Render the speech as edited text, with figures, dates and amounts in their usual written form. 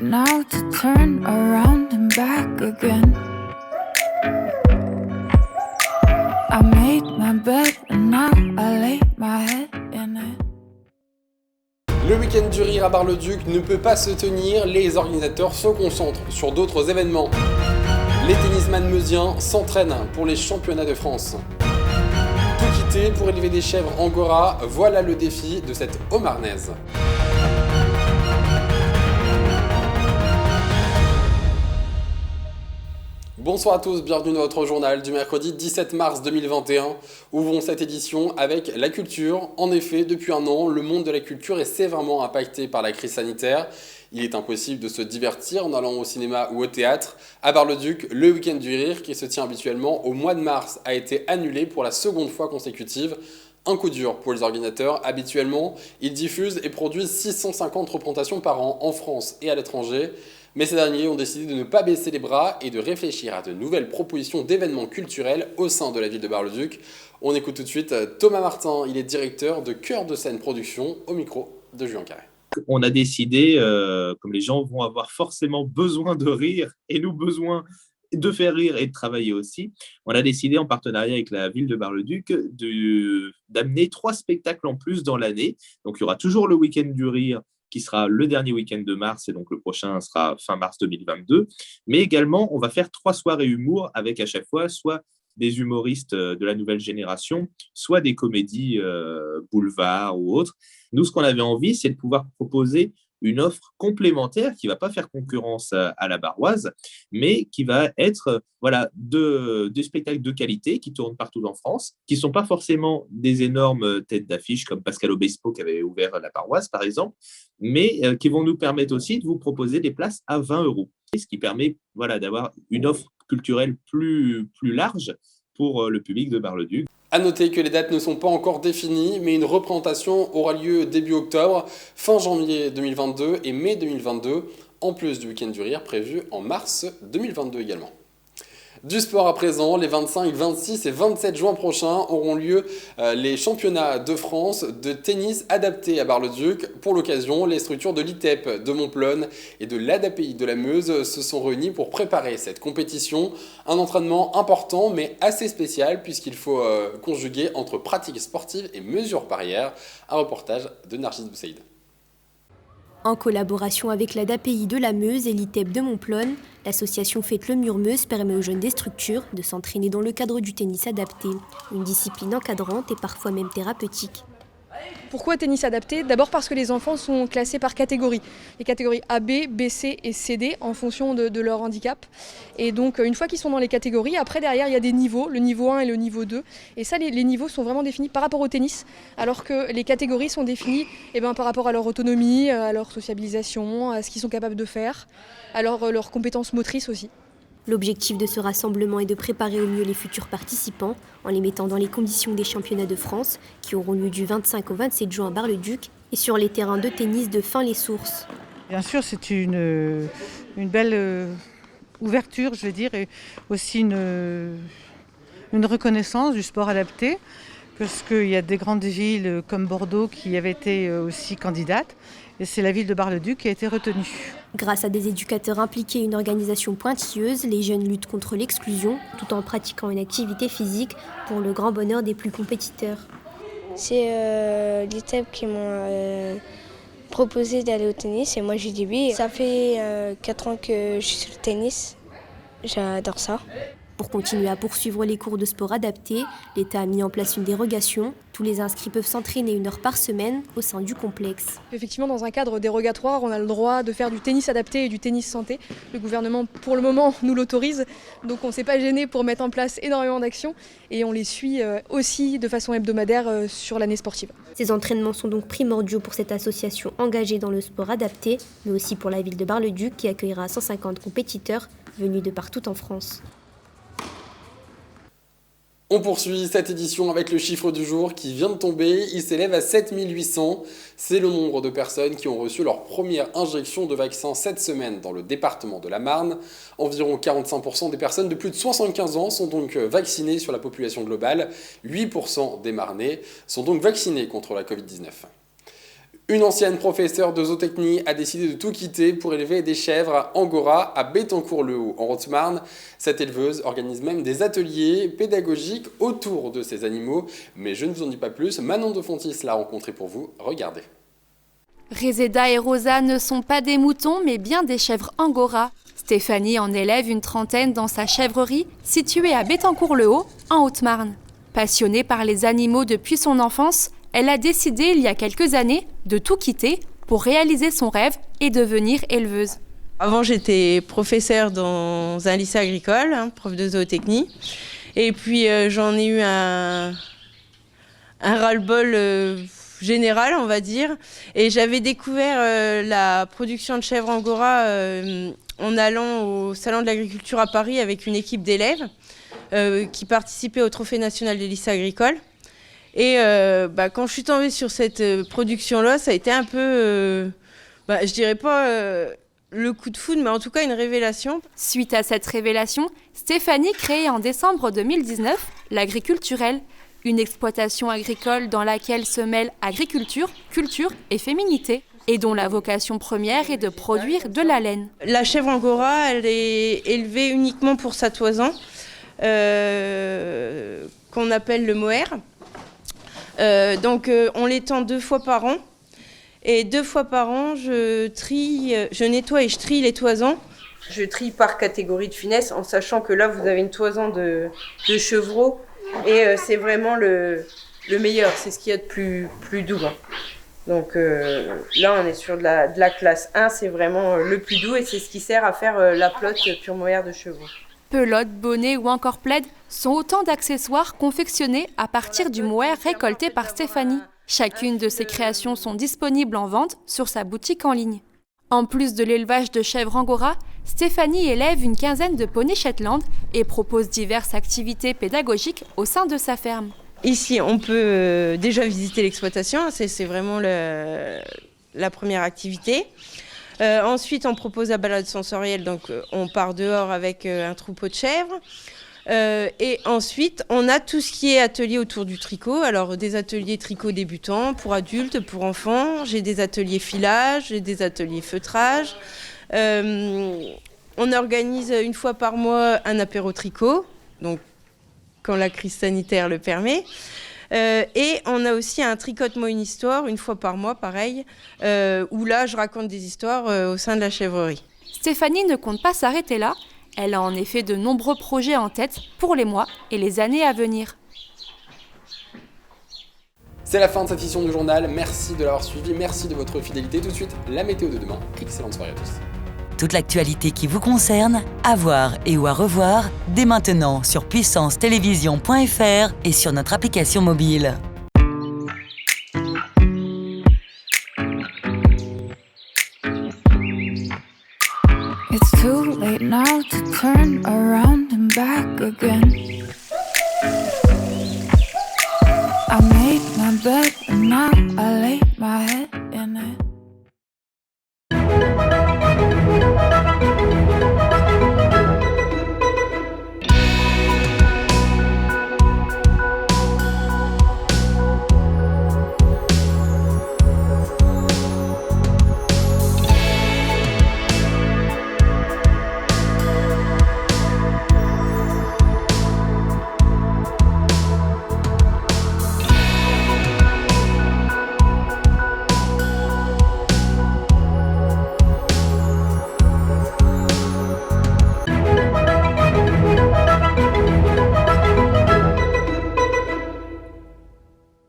But now to turn around and back again. I made my bed and now I lay my head in it. Le week-end du rire à Bar-le-Duc ne peut pas se tenir, les organisateurs se concentrent sur d'autres événements. Les tennisman meusiens s'entraînent pour les championnats de France. Tout quitter pour élever des chèvres angora, voilà le défi de cette Haut-Marnaise. Bonsoir à tous, bienvenue dans votre journal du mercredi 17 mars 2021. Ouvrons cette édition avec la culture. En effet, depuis un an, le monde de la culture est sévèrement impacté par la crise sanitaire. Il est impossible de se divertir en allant au cinéma ou au théâtre. À Bar-le-Duc, le week-end du rire, qui se tient habituellement au mois de mars, a été annulé pour la seconde fois consécutive. Un coup dur pour les organisateurs. Habituellement, ils diffusent et produisent 650 représentations par an en France et à l'étranger. Mais ces derniers ont décidé de ne pas baisser les bras et de réfléchir à de nouvelles propositions d'événements culturels au sein de la ville de Bar-le-Duc. On écoute tout de suite Thomas Martin, il est directeur de Cœur de Scène Production, au micro de Julien Carré. On a décidé, comme les gens vont avoir forcément besoin de rire et nous besoin de faire rire et de travailler aussi, on a décidé en partenariat avec la ville de Bar-le-Duc d'amener 3 spectacles en plus dans l'année. Donc il y aura toujours le week-end du rire qui sera le dernier week-end de mars et donc le prochain sera fin mars 2022. Mais également, on va faire 3 soirées humour avec à chaque fois soit des humoristes de la nouvelle génération, soit des comédies boulevard ou autres. Nous, ce qu'on avait envie, c'est de pouvoir proposer une offre complémentaire qui ne va pas faire concurrence à la Barroise, mais qui va être des spectacles de qualité qui tournent partout en France, qui ne sont pas forcément des énormes têtes d'affiche comme Pascal Obispo qui avait ouvert la Barroise, par exemple, mais qui vont nous permettre aussi de vous proposer des places à 20 €. Ce qui permet d'avoir une offre culturelle plus large pour le public de Bar-le-Duc. A noter que les dates ne sont pas encore définies, mais une représentation aura lieu début octobre, fin janvier 2022 et mai 2022, en plus du week-end du rire prévu en mars 2022 également. Du sport à présent, les 25, 26 et 27 juin prochains auront lieu les championnats de France de tennis adaptés à Bar-le-Duc. Pour l'occasion, les structures de l'ITEP de Montplonne et de l'ADAPI de la Meuse se sont réunies pour préparer cette compétition. Un entraînement important mais assez spécial puisqu'il faut conjuguer entre pratique sportive et mesures barrières. Un reportage de Nargis Boussaïd. En collaboration avec l'ADAPI de la Meuse et l'ITEP de Montplonne, l'association Faites le Mur Meuse permet aux jeunes des structures de s'entraîner dans le cadre du tennis adapté, une discipline encadrante et parfois même thérapeutique. Pourquoi tennis adapté ? D'abord parce que les enfants sont classés par catégories. Les catégories AB, BC et CD en fonction de leur handicap. Et donc une fois qu'ils sont dans les catégories, après derrière il y a des niveaux, le niveau 1 et le niveau 2. Et ça les niveaux sont vraiment définis par rapport au tennis, alors que les catégories sont définies par rapport à leur autonomie, à leur sociabilisation, à ce qu'ils sont capables de faire, à leurs compétences motrices aussi. L'objectif de ce rassemblement est de préparer au mieux les futurs participants en les mettant dans les conditions des championnats de France qui auront lieu du 25 au 27 juin à Bar-le-Duc et sur les terrains de tennis de Fin-les-Sources. Bien sûr, c'est une belle ouverture, je veux dire, et aussi une reconnaissance du sport adapté, parce qu'il y a des grandes villes comme Bordeaux qui avaient été aussi candidates, et c'est la ville de Bar-le-Duc qui a été retenue. Grâce à des éducateurs impliqués et une organisation pointilleuse, les jeunes luttent contre l'exclusion tout en pratiquant une activité physique pour le grand bonheur des plus compétiteurs. C'est l'ITEP qui m'ont proposé d'aller au tennis et moi j'ai dit oui. Ça fait 4 ans que je suis sur le tennis, j'adore ça. Pour continuer à poursuivre les cours de sport adaptés, l'État a mis en place une dérogation. Tous les inscrits peuvent s'entraîner 1 heure par semaine au sein du complexe. Effectivement, dans un cadre dérogatoire, on a le droit de faire du tennis adapté et du tennis santé. Le gouvernement, pour le moment, nous l'autorise. Donc on ne s'est pas gêné pour mettre en place énormément d'actions et on les suit aussi de façon hebdomadaire sur l'année sportive. Ces entraînements sont donc primordiaux pour cette association engagée dans le sport adapté, mais aussi pour la ville de Bar-le-Duc qui accueillera 150 compétiteurs venus de partout en France. On poursuit cette édition avec le chiffre du jour qui vient de tomber, il s'élève à 7800. C'est le nombre de personnes qui ont reçu leur première injection de vaccin cette semaine dans le département de la Marne. Environ 45% des personnes de plus de 75 ans sont donc vaccinées sur la population globale. 8% des Marnais sont donc vaccinés contre la Covid-19. Une ancienne professeure de zootechnie a décidé de tout quitter pour élever des chèvres à Angora, à Bettencourt-le-Haut, en Haute-Marne. Cette éleveuse organise même des ateliers pédagogiques autour de ces animaux. Mais je ne vous en dis pas plus, Manon de Fontis l'a rencontré pour vous. Regardez. Reseda et Rosa ne sont pas des moutons, mais bien des chèvres Angora. Stéphanie en élève une trentaine dans sa chèvrerie, située à Bettencourt-le-Haut, en Haute-Marne. Passionnée par les animaux depuis son enfance, elle a décidé il y a quelques années de tout quitter pour réaliser son rêve et devenir éleveuse. Avant, j'étais professeure dans un lycée agricole, prof de zootechnie. Et puis, j'en ai eu un ras-le-bol général, on va dire. Et j'avais découvert la production de chèvres Angora en allant au Salon de l'Agriculture à Paris avec une équipe d'élèves qui participaient au Trophée national des lycées agricoles. Et quand je suis tombée sur cette production-là, ça a été un peu, je dirais pas le coup de foudre, mais en tout cas une révélation. Suite à cette révélation, Stéphanie crée en décembre 2019 l'Agriculturel, une exploitation agricole dans laquelle se mêlent agriculture, culture et féminité, et dont la vocation première est de produire de la laine. La chèvre Angora, elle est élevée uniquement pour sa toison, qu'on appelle le mohair. Donc on l'étend 2 fois par an. Et 2 fois par an, je nettoie et je trie les toisons. Je trie par catégorie de finesse, en sachant que là, vous avez une toison de chevreau. Et c'est vraiment le meilleur, c'est ce qu'il y a de plus doux. Donc là, on est sur de la classe 1, c'est vraiment le plus doux et c'est ce qui sert à faire la pelote pure mohair de chevaux. Pelote, bonnet ou encore plaid sont autant d'accessoires confectionnés à partir du mohair récolté par Stéphanie. Chacune de ces créations sont disponibles en vente sur sa boutique en ligne. En plus de l'élevage de chèvres Angora, Stéphanie élève une quinzaine de poneys Shetland et propose diverses activités pédagogiques au sein de sa ferme. Ici, on peut déjà visiter l'exploitation, c'est vraiment la première activité. Ensuite, on propose la balade sensorielle, donc on part dehors avec un troupeau de chèvres. Et ensuite, on a tout ce qui est atelier autour du tricot. Alors, des ateliers tricot débutants pour adultes, pour enfants. J'ai des ateliers filage, j'ai des ateliers feutrage. On organise une fois par mois un apéro tricot, donc quand la crise sanitaire le permet. Et on a aussi un tricote-moi une histoire, une fois par mois, pareil, où là, je raconte des histoires au sein de la chèvrerie. Stéphanie ne compte pas s'arrêter là. Elle a en effet de nombreux projets en tête pour les mois et les années à venir. C'est la fin de cette édition du journal. Merci de l'avoir suivi, merci de votre fidélité. Tout de suite, la météo de demain. Excellente soirée à tous. Toute l'actualité qui vous concerne, à voir et ou à revoir, dès maintenant sur puissancetélévision.fr et sur notre application mobile. It's too late now to turn around and back again. I made my bed and now I lay my head in it.